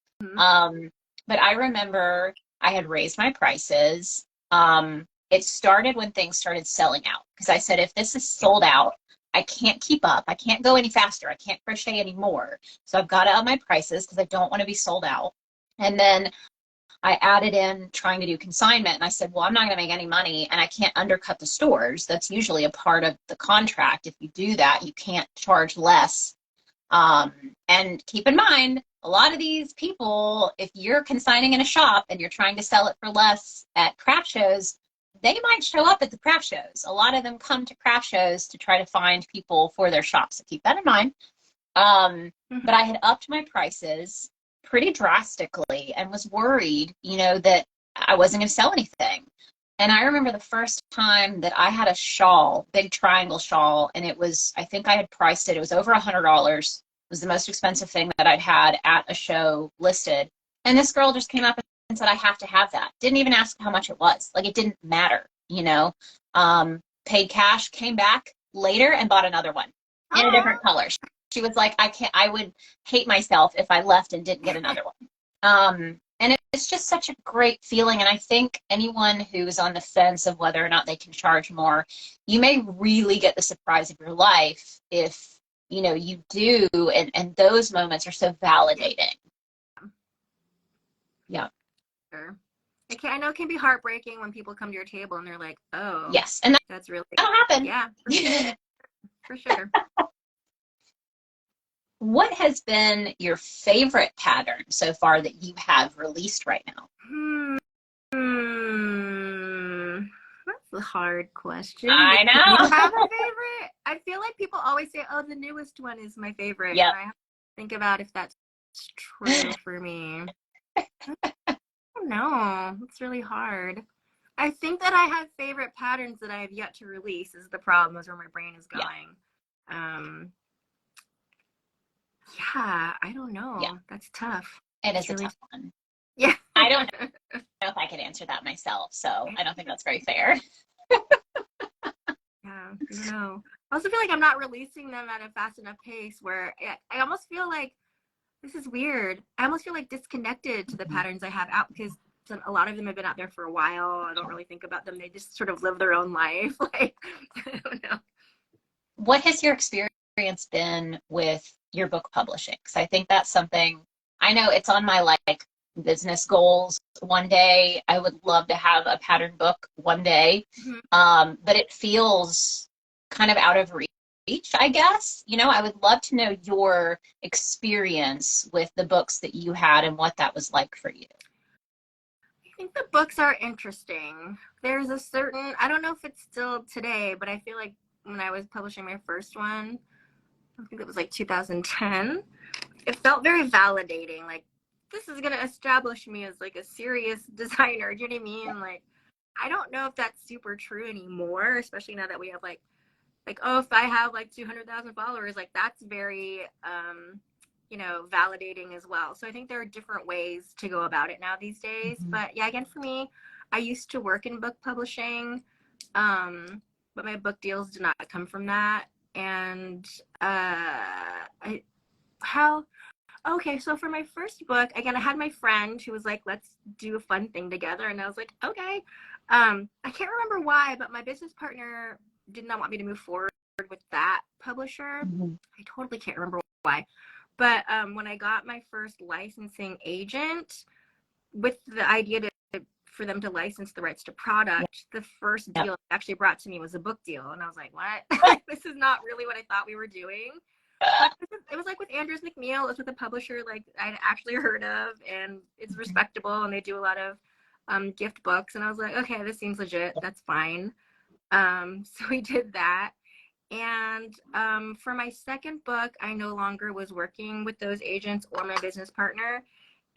But I remember I had raised my prices. It started when things started selling out, because I said, if this is sold out, I can't keep up. I can't go any faster. I can't crochet anymore. So I've got to up my prices because I don't want to be sold out. And then I added in trying to do consignment, and I said, well, I'm not going to make any money and I can't undercut the stores. That's usually a part of the contract. If you do that, you can't charge less. And keep in mind, a lot of these people, if you're consigning in a shop and you're trying to sell it for less at craft shows, they might show up at the craft shows. A lot of them come to craft shows to try to find people for their shops. So keep that in mind. But I had upped my prices pretty drastically and was worried, you know, that I wasn't going to sell anything. And I remember the first time that I had a shawl, big triangle shawl, and it was, I think I had priced it, it was over $100. It was the most expensive thing that I'd had at a show listed. And this girl just came up and said, I have to have that. Didn't even ask how much it was. Like, it didn't matter, you know. Paid cash, came back later and bought another one in a different color. She was like, I would hate myself if I left and didn't get another one. And it's just such a great feeling. And I think anyone who's on the fence of whether or not they can charge more, you may really get the surprise of your life if, you know, you do. And those moments are so validating. Yeah. Sure. I know it can be heartbreaking when people come to your table and they're like, oh, yes. And that's really, that'll happen. Yeah, for sure. What has been your favorite pattern so far that you have released right now? That's a hard question. I know. Do you have a favorite? I feel like people always say, oh, the newest one is my favorite. Yep. And I have to think about if that's true for me. I don't know. It's really hard. I think that I have favorite patterns that I have yet to release is the problem, is where my brain is going. Yeah, I don't know. Yeah. That's tough. It is really a tough one. Yeah. I don't know if I could answer that myself, so I don't think that's very fair. Yeah, I don't know. I also feel like I'm not releasing them at a fast enough pace where I almost feel like, this is weird, I almost feel like disconnected to the patterns I have out, because a lot of them have been out there for a while. I don't really think about them. They just sort of live their own life. Like, I don't know. What has your experience been with your book publishing? Because I think that's something, I know it's on my like business goals one day. I would love to have a pattern book one day. But it feels kind of out of reach, I guess. You know, I would love to know your experience with the books that you had and what that was like for you. I think the books are interesting. There's a certain, I don't know if it's still today, but I feel like when I was publishing my first one, I think it was like 2010, it felt very validating. Like, this is going to establish me as like a serious designer. Do you know what I mean? Like, I don't know if that's super true anymore, especially now that we have like, oh, if I have like 200,000 followers, like that's very, you know, validating as well. So I think there are different ways to go about it now these days. But yeah, again, for me, I used to work in book publishing, but my book deals did not come from that. And How Okay, so for my first book, again, I had my friend who was like, let's do a fun thing together. And I was like, okay. I can't remember why, but my business partner did not want me to move forward with that publisher. Mhm. I totally can't remember why. But when I got my first licensing agent, with the idea for them to license the rights to product, the first Yep. deal actually brought to me was a book deal. And I was like, what? This is not really what I thought we were doing. But it was like with Andrews McMeel. It was with a publisher like I'd actually heard of, and it's respectable, and they do a lot of gift books. And I was like, okay, this seems legit. That's fine. So we did that. And for my second book, I no longer was working with those agents or my business partner.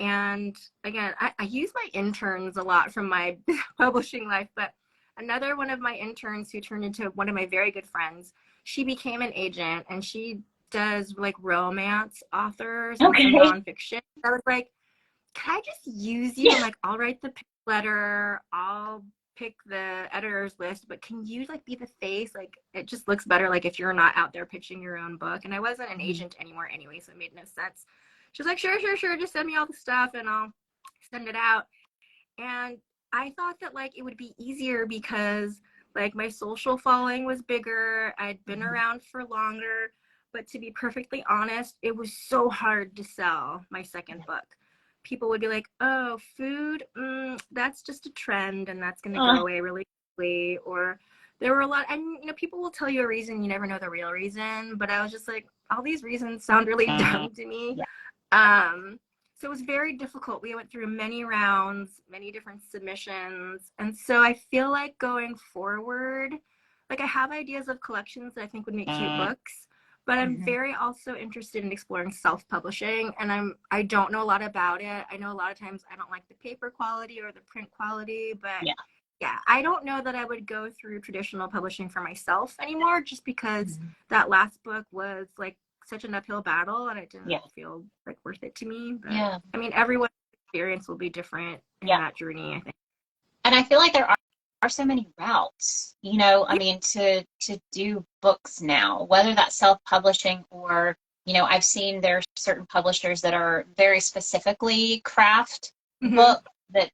And again, I use my interns a lot from my publishing life, but another one of my interns who turned into one of my very good friends, she became an agent, and she does like romance authors and some Okay. nonfiction. I was like, can I just use you? I'm like, I'll write the letter, I'll pick the editor's list, but can you like be the face? Like, it just looks better like if you're not out there pitching your own book. And I wasn't an agent anymore anyway, so it made no sense. She's like, sure, sure, sure, just send me all the stuff and I'll send it out. And I thought that like it would be easier because like my social following was bigger, I'd been around for longer. But to be perfectly honest, it was so hard to sell my second book. People would be like, oh, food, that's just a trend and that's going to go away really quickly. Or there were a lot, and you know, people will tell you a reason, you never know the real reason. But I was just like, all these reasons sound really dumb to me. So it was very difficult. We went through many rounds, many different submissions. And so I feel like going forward, like I have ideas of collections that I think would make cute books, but I'm very also interested in exploring self-publishing, and I don't know a lot about it. I know a lot of times I don't like the paper quality or the print quality, but yeah, I don't know that I would go through traditional publishing for myself anymore, just because that last book was like such an uphill battle and it didn't feel like worth it to me. But I mean, everyone's experience will be different in that journey, I think. And I feel like there are so many routes, you know, I mean, to do books now, whether that's self-publishing or, you know, I've seen there's certain publishers that are very specifically craft book that,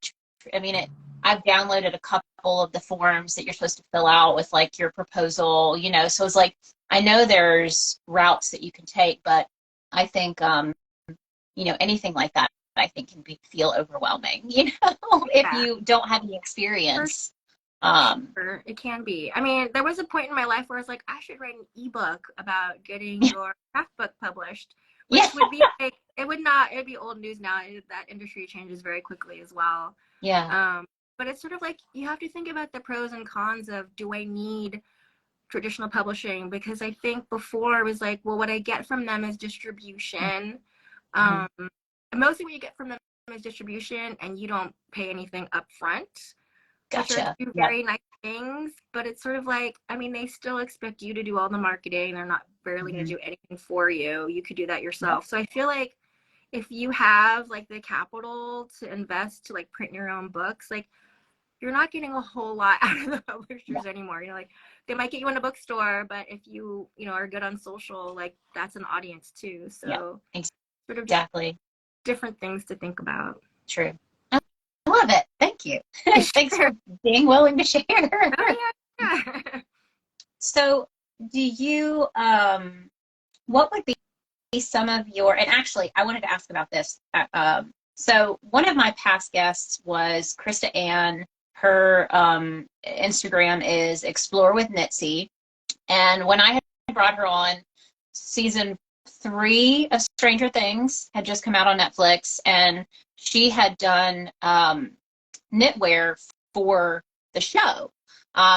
I mean, I've downloaded a couple of the forms that you're supposed to fill out with like your proposal, you know, so it's like, I know there's routes that you can take, but I think, you know, anything like that, I think can feel overwhelming, you know, if you don't have any experience. Sure, it can be. I mean, there was a point in my life where I was like, I should write an ebook about getting your craft book published, which would be like, it would be old news now. That industry changes very quickly as well. But it's sort of like you have to think about the pros and cons of, do I need traditional publishing? Because I think before it was like, well, what I get from them is distribution. Mostly what you get from them is distribution, and you don't pay anything up front. Which are two very nice things, but it's sort of like, I mean, they still expect you to do all the marketing. They're not barely going to do anything for you. You could do that yourself. So I feel like if you have like the capital to invest to like print your own books, like you're not getting a whole lot out of the publishers anymore. You know, like they might get you in a bookstore, but if you know, are good on social, like that's an audience too. So sort of different things to think about. True. I love it. Thank you. Thanks for being willing to share. Oh, yeah. So do you, what would be some of your, and actually I wanted to ask about this. So one of my past guests was Krista Ann. Her Instagram is Explore with Nitsy. And when I had brought her on, season 3 of Stranger Things had just come out on Netflix, and she had done knitwear for the show.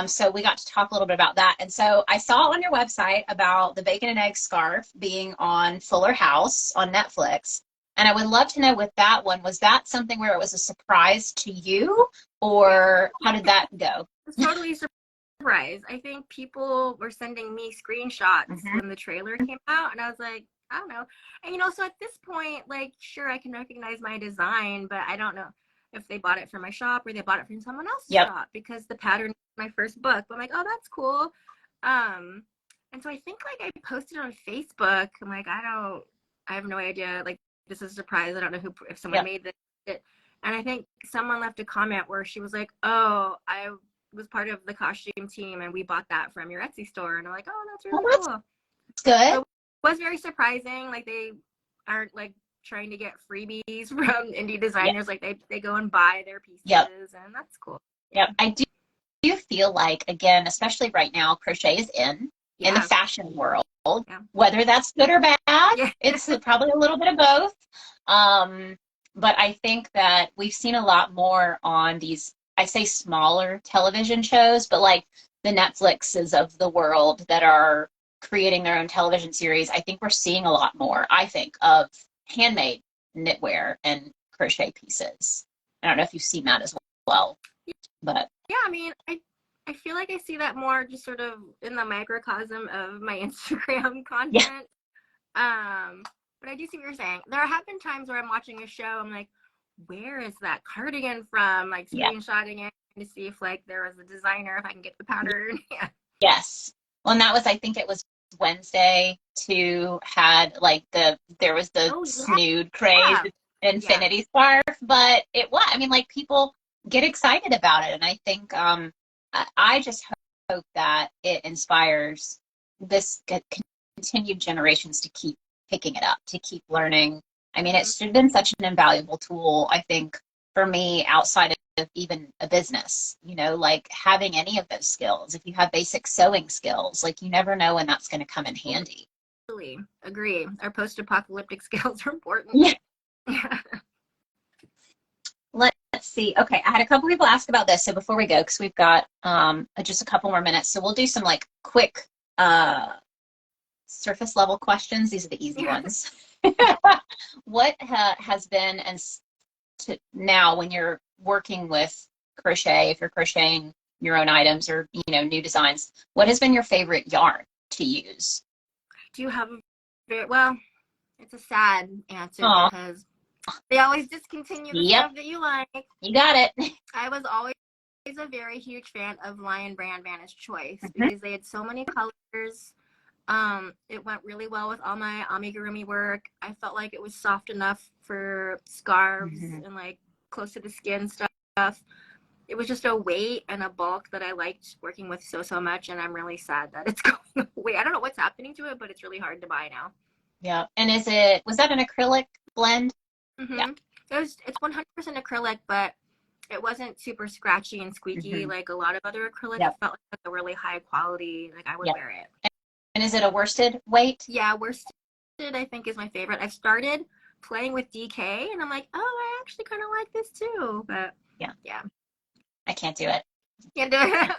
So we got to talk a little bit about that. And so I saw on your website about the bacon and egg scarf being on Fuller House on Netflix. And I would love to know with that one, was that something where it was a surprise to you, or how did that go? It's totally a surprise. I think people were sending me screenshots when the trailer came out, and I was like, I don't know. And you know, so at this point, like, sure, I can recognize my design, but I don't know if they bought it from my shop or they bought it from someone else's shop, because the pattern is my first book. But I'm like, oh, that's cool. And so I think like I posted on Facebook. I'm like, I don't I have no idea. Like, this is a surprise. I don't know if someone made this. And I think someone left a comment where she was like, oh, I was part of the costume team and we bought that from your Etsy store. And I'm like, oh, that's really cool. It's good. So it was very surprising. Like, they aren't like trying to get freebies from indie designers. Like, they go and buy their pieces, and that's cool. Yep. I do feel like, again, especially right now, crochet is in the fashion world. Whether that's good or bad, it's probably a little bit of both. But I think that we've seen a lot more on these, I say smaller television shows, but like the Netflixes of the world that are creating their own television series. I think we're seeing a lot more, I think, of handmade knitwear and crochet pieces. I don't know if you've seen that as well, but yeah, I mean, I feel like I see that more just sort of in the microcosm of my Instagram content. But I do see what you're saying. There have been times where I'm watching a show, I'm like, where is that cardigan from? Like, screenshotting it to see if like there was a designer, if I can get the pattern. Yes. Well, and that was, I think it was Wednesday had like there was the snood craze infinity scarf, but it was, I mean, like, people get excited about it, and I think I just hope that it inspires this continued generations to keep picking it up, to keep learning. I mean, it's been such an invaluable tool, I think, for me, outside of even a business, you know, like having any of those skills. If you have basic sewing skills, like, you never know when that's going to come in handy. Totally agree. Our post-apocalyptic skills are important. Yeah. Let's see. Okay, I had a couple people ask about this. So before we go, because we've got just a couple more minutes, so we'll do some like quick surface level questions. These are the easy ones. What has been, and now when you're working with crochet, if you're crocheting your own items or, you know, new designs, what has been your favorite yarn to use? Do you have well, it's a sad answer because they always discontinue the stuff that you like. You got it. I was always a very huge fan of Lion Brand Vantage Choice because they had so many colors. It went really well with all my amigurumi work. I felt like it was soft enough for scarves and like close to the skin stuff. It was just a weight and a bulk that I liked working with so much, and I'm really sad that it's going away. I don't know what's happening to it, but it's really hard to buy now. Yeah. And was that an acrylic blend? Yeah. It's 100% acrylic, but it wasn't super scratchy and squeaky like a lot of other acrylic. It felt like a really high quality, like I would wear it. And is it a worsted weight? Yeah, worsted I think is my favorite. I've started playing with DK and I'm like, oh, I actually kind of like this too. But yeah. I can't do it. Can't do it.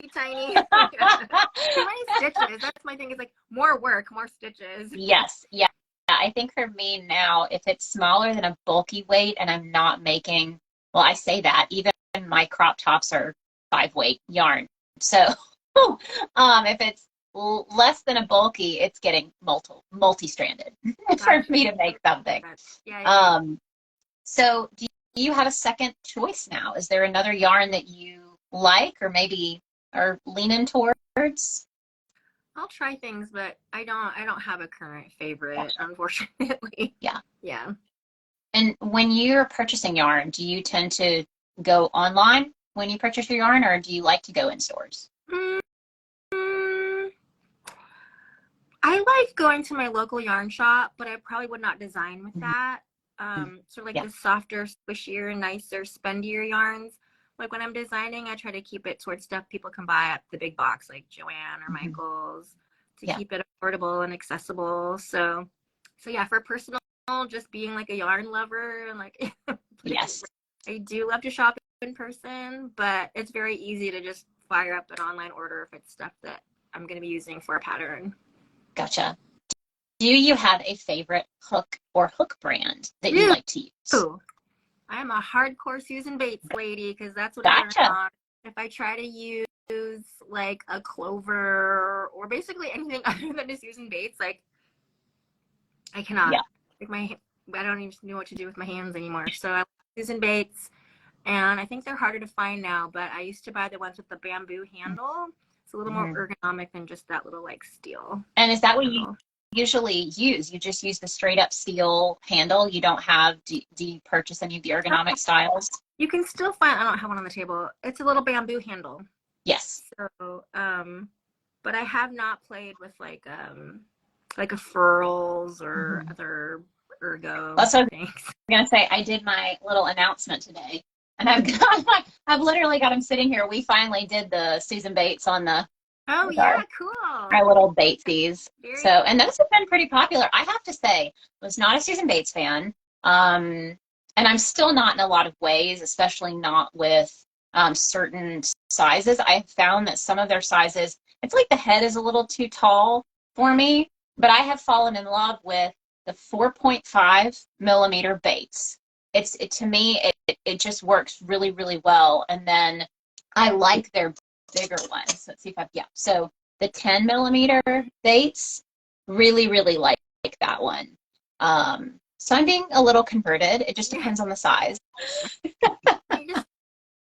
Too tiny. Too many stitches. That's my thing. Is like more work, more stitches. Yes. Yeah. I think for me now, if it's smaller than a bulky weight and I'm not making, well, I say that even my crop tops are 5-weight yarn. So if it's less than a bulky, it's getting multi-stranded for me to make something. Yeah. So do you have a second choice now? Is there another yarn that you like or maybe are leaning towards? I'll try things, but I don't have a current favorite, unfortunately. Yeah. And when you're purchasing yarn, do you tend to go online when you purchase your yarn, or do you like to go in stores? I like going to my local yarn shop, but I probably would not design with that. Sort of like the softer, squishier, nicer, spendier yarns. Like when I'm designing, I try to keep it towards stuff people can buy at the big box, like Joann or Michael's, to keep it affordable and accessible. So yeah, for personal, just being like a yarn lover and like, I do love to shop in person, but it's very easy to just fire up an online order if it's stuff that I'm going to be using for a pattern. Gotcha. Do you have a favorite hook or hook brand that you like to use? Ooh. I'm a hardcore Susan Bates lady because that's what I learned on. If I try to use like a Clover or basically anything other than a Susan Bates, like I cannot. Like I don't even know what to do with my hands anymore. So I like Susan Bates, and I think they're harder to find now. But I used to buy the ones with the bamboo handle. It's a little more ergonomic than just that little like steel. And is that what you usually use? You just use the straight up steel handle. You don't have, do you purchase any of the ergonomic styles? You can still find, I don't have one on the table. It's a little bamboo handle. Yes. So, but I have not played with like a furls or other ergo Also, things. I'm gonna say I did my little announcement today, and I've literally got them sitting here. We finally did the Susan Bates on the Oh yeah, cool. our little Batesies. Very So, and those have been pretty popular. I have to say, I was not a Susan Bates fan, and I'm still not in a lot of ways, especially not with certain sizes. I have found that some of their sizes, it's like the head is a little too tall for me, but I have fallen in love with the 4.5 millimeter Bates. To me, it just works really, really well. And then I like their bigger ones. Let's see if yeah. So the 10 millimeter Bates, really, really like that one. So I'm being a little converted. It just depends on the size. Just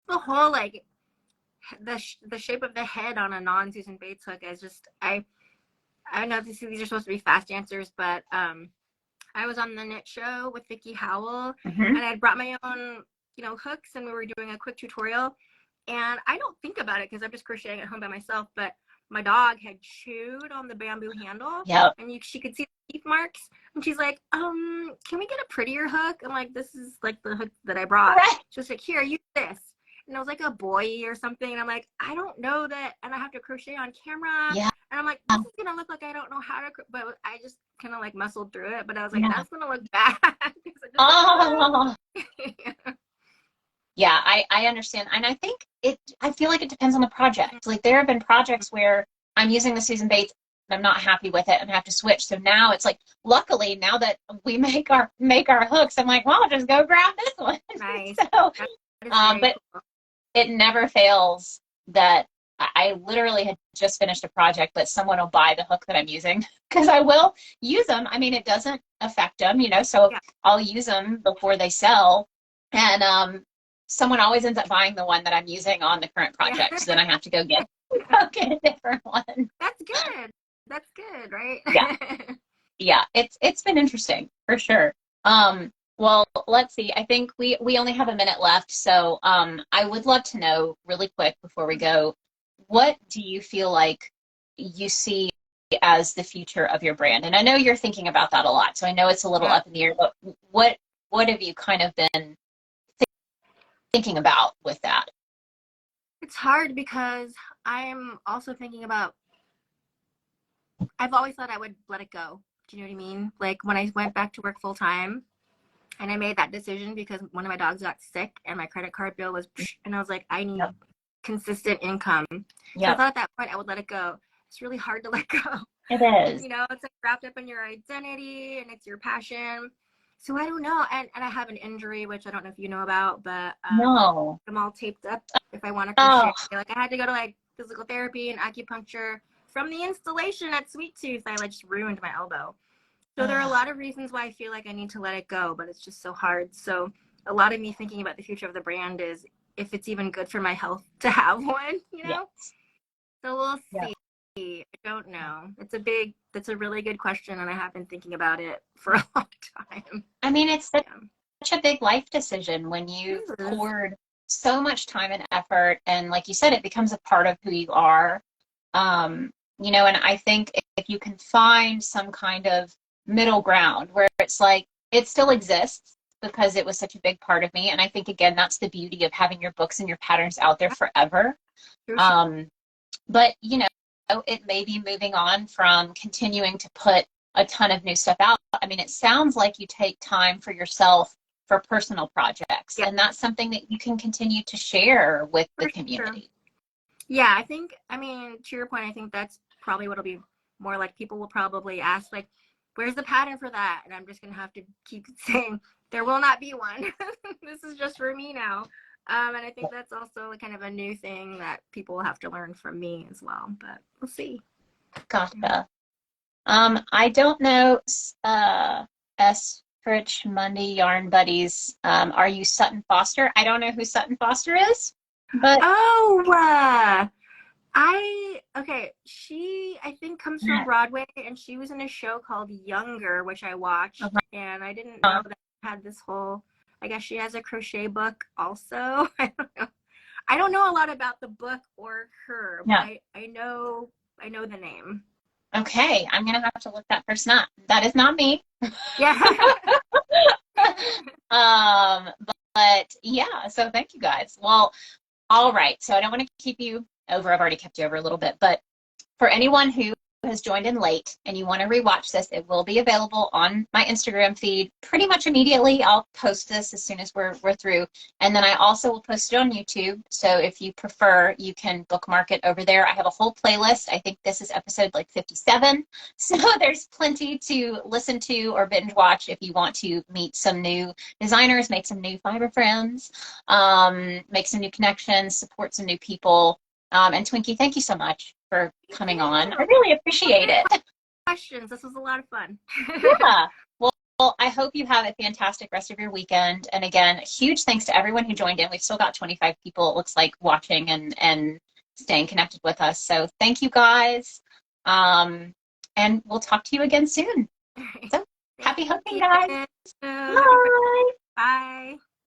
the whole like the shape of the head on a non-Susan Bates hook is just I know these are supposed to be fast answers, but I was on the knit show with Vicky Howell, and I had brought my own hooks, and we were doing a quick tutorial. And I don't think about it because I'm just crocheting at home by myself, but my dog had chewed on the bamboo handle, and she could see the teeth marks, and she's like, can we get a prettier hook? I'm like, this is like the hook that I brought. Right. She was like, here, use this. And it was like a boy or something, and I'm like, I don't know that, and I have to crochet on camera. Yeah. And I'm like, this is gonna look like I don't know how to, but I just kind of like muscled through it, but I was like, that's gonna look bad. Yeah, I understand. And I think I feel like it depends on the project. Like there have been projects where I'm using the Susan Bates and I'm not happy with it and I have to switch. So now it's like, luckily now that we make our hooks, I'm like, well, I'll just go grab this one. Nice. So, but cool. It never fails that I literally had just finished a project, but someone will buy the hook that I'm using because I will use them. I mean, it doesn't affect them, so I'll use them before they sell. And, someone always ends up buying the one that I'm using on the current project. So then I have to go get a different one. That's good. That's good, right? Yeah. It's been interesting for sure. Well, let's see. I think we only have a minute left. So I would love to know really quick before we go, what do you feel like you see as the future of your brand? And I know you're thinking about that a lot. So I know it's a little up in the air, but what have you kind of been thinking about with that? It's hard because I'm also thinking about, I've always thought I would let it go. Do you know what I mean? Like when I went back to work full time and I made that decision because one of my dogs got sick and my credit card bill was, and I was like, I need consistent income. So I thought at that point I would let it go. It's really hard to let go. It is. It's like wrapped up in your identity and it's your passion. So I don't know, and I have an injury, which I don't know if you know about, but no, I'm all taped up if I want to crochet. Like I had to go to like physical therapy and acupuncture from the installation at Sweet Tooth. I like just ruined my elbow. So there are a lot of reasons why I feel like I need to let it go, but it's just so hard. So a lot of me thinking about the future of the brand is if it's even good for my health to have one, Yes. So we'll see. I don't know. That's a really good question, and I have been thinking about it for a long time. I mean, it's such a big life decision when you've poured so much time and effort, and like you said, it becomes a part of who you are. And I think if you can find some kind of middle ground where it's like it still exists because it was such a big part of me, and I think again that's the beauty of having your books and your patterns out there forever. But it may be moving on from continuing to put a ton of new stuff out. I mean, it sounds like you take time for yourself for personal projects, and that's something that you can continue to share with the community. Sure. Yeah, I think, to your point, I think that's probably what'll be more like. People will probably ask, like, where's the pattern for that? And I'm just going to have to keep saying, there will not be one. This is just for me now. And I think that's also kind of a new thing that people will have to learn from me as well, but we'll see. Gotcha. I don't know, Rich Monday Yarn Buddies. Are you Sutton Foster? I don't know who Sutton Foster is, but Okay, she I think comes from Broadway, and she was in a show called Younger, which I watched, and I didn't know that it had this whole, I guess she has a crochet book also. I don't know. I don't know a lot about the book or her, but Yeah. I know the name. Okay, I'm gonna have to look that person up. That is not me. Yeah. But yeah, so thank you guys. Well, all right. So I don't want to keep you over. I've already kept you over a little bit, but for anyone who has joined in late and you want to rewatch this, it will be available on my Instagram feed pretty much immediately. I'll post this as soon as we're through. And then I also will post it on YouTube. So if you prefer, you can bookmark it over there. I have a whole playlist. I think this is episode like 57. So there's plenty to listen to or binge watch if you want to meet some new designers, make some new fiber friends, make some new connections, support some new people. And Twinkie, thank you so much for coming on. I really appreciate it. Questions. This was a lot of fun. Yeah. Well, I hope you have a fantastic rest of your weekend. And again, huge thanks to everyone who joined in. We've still got 25 people, it looks like, watching and staying connected with us. So thank you guys. And we'll talk to you again soon. So happy hooking, guys. Happy Bye. Bye.